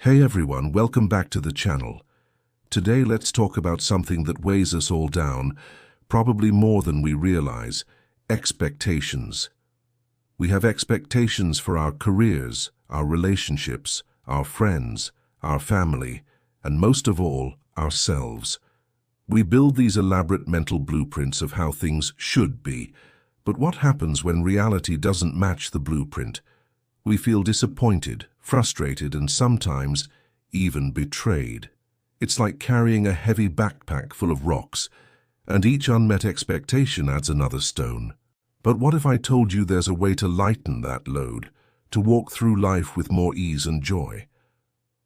Hey everyone, welcome back to the channel. Today let's talk about something that weighs us all down, probably more than we realize: expectations. We have expectations for our careers, our relationships, our friends, our family, and most of all, ourselves. We build these elaborate mental blueprints of how things should be, but what happens when reality doesn't match the blueprint? We feel disappointed, frustrated, and sometimes even betrayed. It's like carrying a heavy backpack full of rocks, and each unmet expectation adds another stone. But what if I told you there's a way to lighten that load, to walk through life with more ease and joy?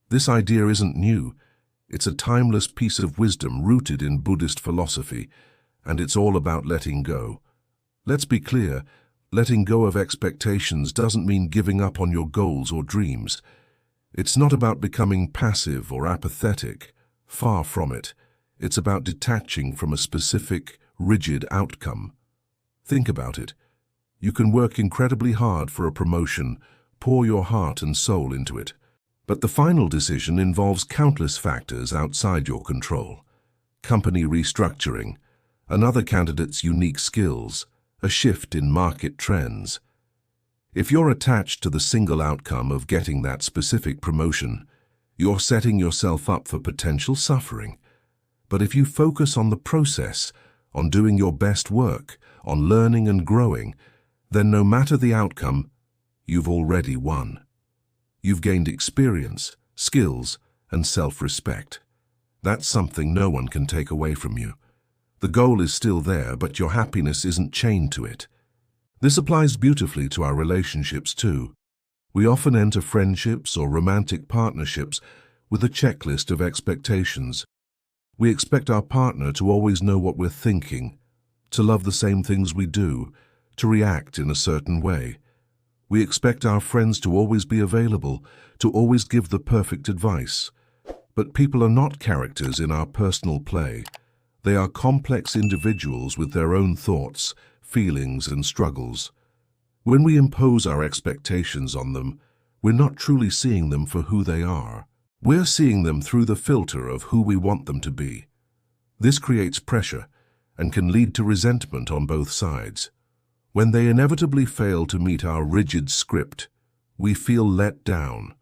This idea isn't new. It's a timeless piece of wisdom rooted in Buddhist philosophy, and it's all about letting go. Let's be clear. Letting go of expectations doesn't mean giving up on your goals or dreams. It's not about becoming passive or apathetic. Far from it. It's about detaching from a specific, rigid outcome. Think about it. You can work incredibly hard for a promotion, pour your heart and soul into it. But the final decision involves countless factors outside your control. Company restructuring, another candidate's unique skills, a shift in market trends. If you're attached to the single outcome of getting that specific promotion, you're setting yourself up for potential suffering. But if you focus on the process, on doing your best work, on learning and growing, then no matter the outcome, you've already won. You've gained experience, skills, and self-respect. That's something no one can take away from you. The goal is still there, but your happiness isn't chained to it. This applies beautifully to our relationships too. We often enter friendships or romantic partnerships with a checklist of expectations. We expect our partner to always know what we're thinking, to love the same things we do, to react in a certain way. We expect our friends to always be available, to always give the perfect advice. But people are not characters in our personal play. They are complex individuals with their own thoughts, feelings, and struggles. When we impose our expectations on them, we're not truly seeing them for who they are. We're seeing them through the filter of who we want them to be. This creates pressure and can lead to resentment on both sides. When they inevitably fail to meet our rigid script, we feel let down,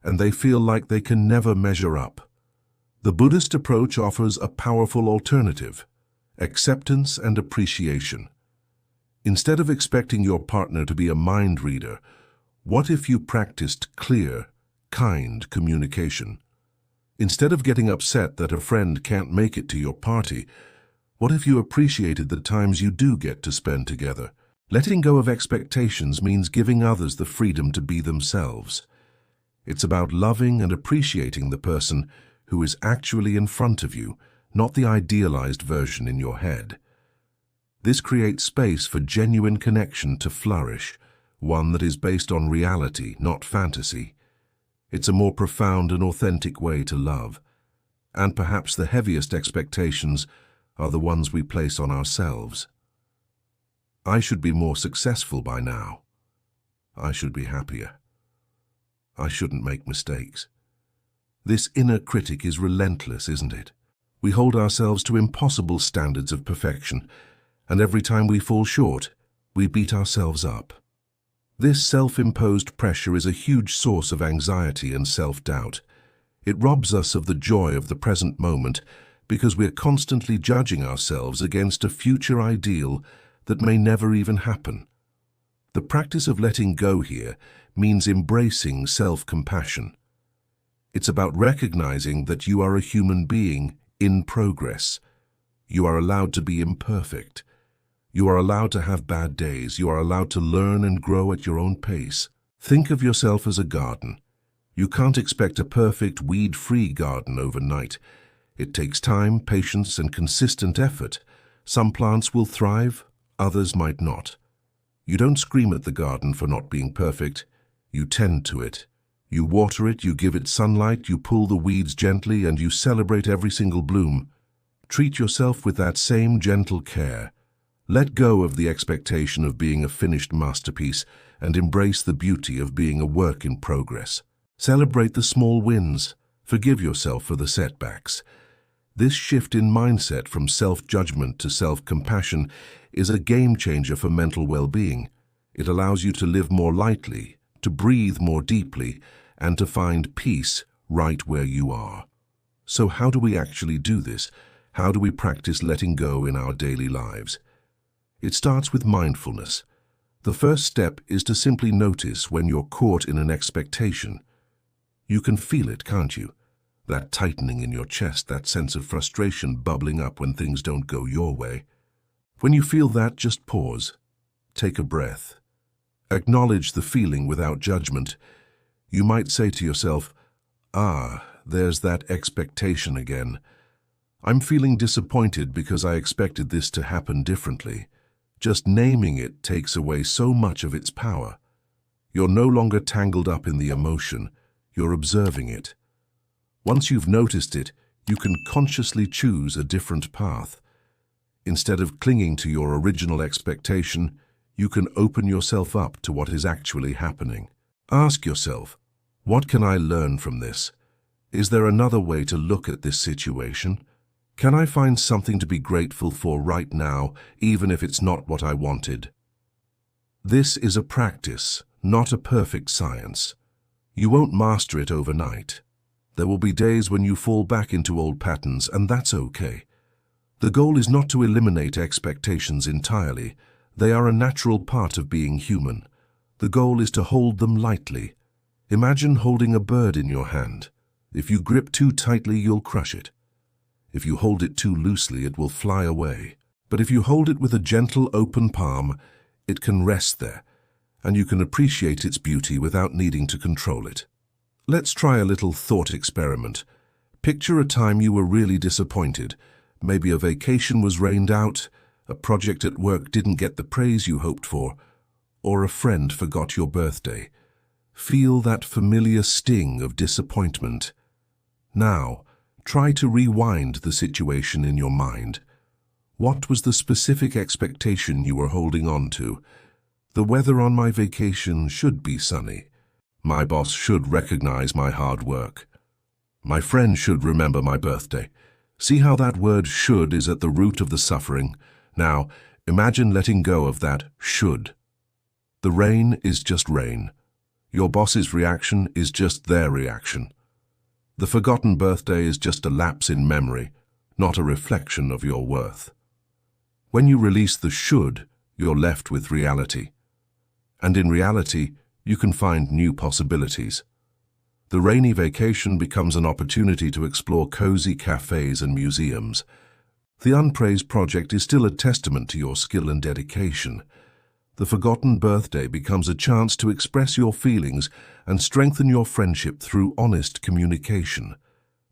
and they feel like they can never measure up. The Buddhist approach offers a powerful alternative: acceptance and appreciation. Instead of expecting your partner to be a mind reader, what if you practiced clear, kind communication? Instead of getting upset that a friend can't make it to your party, what if you appreciated the times you do get to spend together? Letting go of expectations means giving others the freedom to be themselves. It's about loving and appreciating the person who is actually in front of you, not the idealized version in your head. This creates space for genuine connection to flourish, one that is based on reality, not fantasy. It's a more profound and authentic way to love. And perhaps the heaviest expectations are the ones we place on ourselves. I should be more successful by now. I should be happier. I shouldn't make mistakes. This inner critic is relentless, isn't it? We hold ourselves to impossible standards of perfection, and every time we fall short, we beat ourselves up. This self-imposed pressure is a huge source of anxiety and self-doubt. It robs us of the joy of the present moment because we're constantly judging ourselves against a future ideal that may never even happen. The practice of letting go here means embracing self-compassion. It's about recognizing that you are a human being in progress. You are allowed to be imperfect. You are allowed to have bad days. You are allowed to learn and grow at your own pace. Think of yourself as a garden. You can't expect a perfect, weed-free garden overnight. It takes time, patience, and consistent effort. Some plants will thrive, others might not. You don't scream at the garden for not being perfect. You tend to it. You water it, you give it sunlight, you pull the weeds gently, and you celebrate every single bloom. Treat yourself with that same gentle care. Let go of the expectation of being a finished masterpiece and embrace the beauty of being a work in progress. Celebrate the small wins. Forgive yourself for the setbacks. This shift in mindset from self-judgment to self-compassion is a game-changer for mental well-being. It allows you to live more lightly, to breathe more deeply, and to find peace right where you are. So how do we actually do this? How do we practice letting go in our daily lives? It starts with mindfulness. The first step is to simply notice when you're caught in an expectation. You can feel it, can't you? That tightening in your chest, that sense of frustration bubbling up when things don't go your way. When you feel that, just pause. Take a breath. Acknowledge the feeling without judgment. You might say to yourself, there's that expectation again. I'm feeling disappointed because I expected this to happen differently. Just naming it takes away so much of its power. You're no longer tangled up in the emotion, you're observing it. Once you've noticed it, you can consciously choose a different path. Instead of clinging to your original expectation, you can open yourself up to what is actually happening. Ask yourself, what can I learn from this? Is there another way to look at this situation? Can I find something to be grateful for right now, even if it's not what I wanted? This is a practice, not a perfect science. You won't master it overnight. There will be days when you fall back into old patterns, and that's okay. The goal is not to eliminate expectations entirely. They are a natural part of being human. The goal is to hold them lightly. Imagine holding a bird in your hand. If you grip too tightly, you'll crush it. If you hold it too loosely, it will fly away. But if you hold it with a gentle, open palm, it can rest there, and you can appreciate its beauty without needing to control it. Let's try a little thought experiment. Picture a time you were really disappointed. Maybe a vacation was rained out, a project at work didn't get the praise you hoped for, or a friend forgot your birthday. Feel that familiar sting of disappointment. Now, try to rewind the situation in your mind. What was the specific expectation you were holding on to? The weather on my vacation should be sunny. My boss should recognize my hard work. My friend should remember my birthday. See how that word should is at the root of the suffering? Now, imagine letting go of that should. The rain is just rain. Your boss's reaction is just their reaction. The forgotten birthday is just a lapse in memory, not a reflection of your worth. When you release the should, you're left with reality. And in reality, you can find new possibilities. The rainy vacation becomes an opportunity to explore cozy cafes and museums. The unpraised project is still a testament to your skill and dedication. The forgotten birthday becomes a chance to express your feelings and strengthen your friendship through honest communication.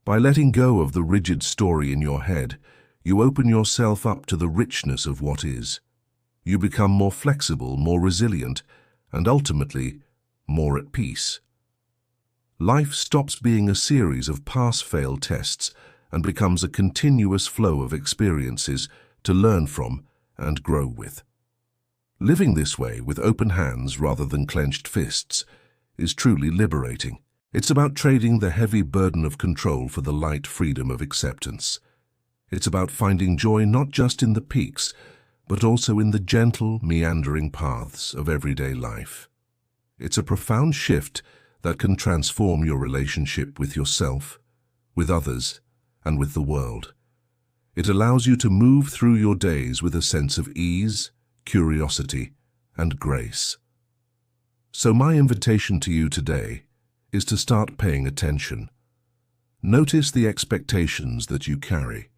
By letting go of the rigid story in your head, you open yourself up to the richness of what is. You become more flexible, more resilient, and ultimately, more at peace. Life stops being a series of pass-fail tests and becomes a continuous flow of experiences to learn from and grow with. Living this way, with open hands rather than clenched fists, is truly liberating. It's about trading the heavy burden of control for the light freedom of acceptance. It's about finding joy not just in the peaks, but also in the gentle, meandering paths of everyday life. It's a profound shift that can transform your relationship with yourself, with others, and with the world. It allows you to move through your days with a sense of ease, curiosity, and grace. So my invitation to you today is to start paying attention. Notice the expectations that you carry.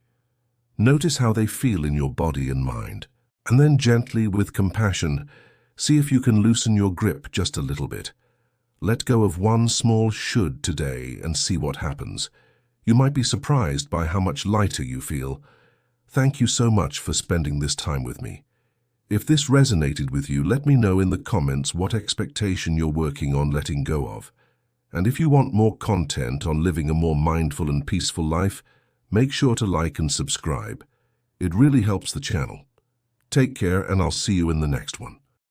Notice how they feel in your body and mind, and then gently, with compassion, see if you can loosen your grip just a little bit. Let go of one small should today and see what happens. You might be surprised by how much lighter you feel. Thank you so much for spending this time with me. If this resonated with you, let me know in the comments what expectation you're working on letting go of. And if you want more content on living a more mindful and peaceful life, make sure to like and subscribe. It really helps the channel. Take care, and I'll see you in the next one.